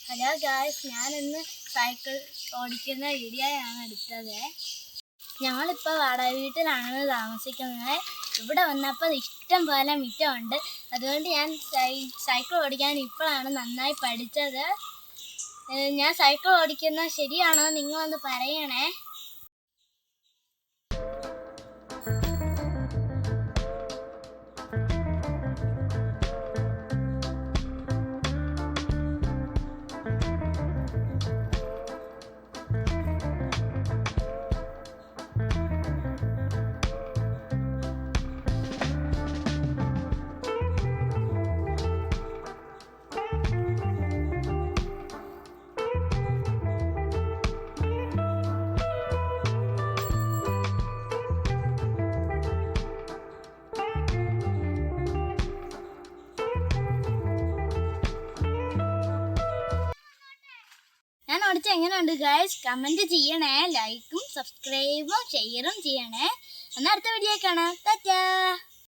Hello guys, ഞാനിന്ന് cycle ഓടിക്കുന്ന വീഡിയോയാണ് എടുത്തത്. ഞങ്ങളിപ്പോൾ വാടക വീട്ടിലാണ് താമസിക്കുന്നത്. ഇവിടെ വന്നപ്പോൾ ഇഷ്ടം പോലെ മിറ്റമുണ്ട്. അതുകൊണ്ട് ഞാൻ സൈക്കിൾ ഓടിക്കാൻ ഇപ്പോഴാണ് നന്നായി പഠിച്ചത്. ഞാൻ സൈക്കിൾ ഓടിക്കുന്നത് ശരിയാണോ നിങ്ങളൊന്ന് പറയണേ. ഞാൻ ഓടിച്ച എങ്ങനെയുണ്ട് ഗൈസ്? കമൻറ്റ് ചെയ്യണേ. ലൈക്കും സബ്സ്ക്രൈബും ഷെയറും ചെയ്യണേ. എന്നാൽ അടുത്ത വീഡിയോ കാണാം. ടാറ്റാ.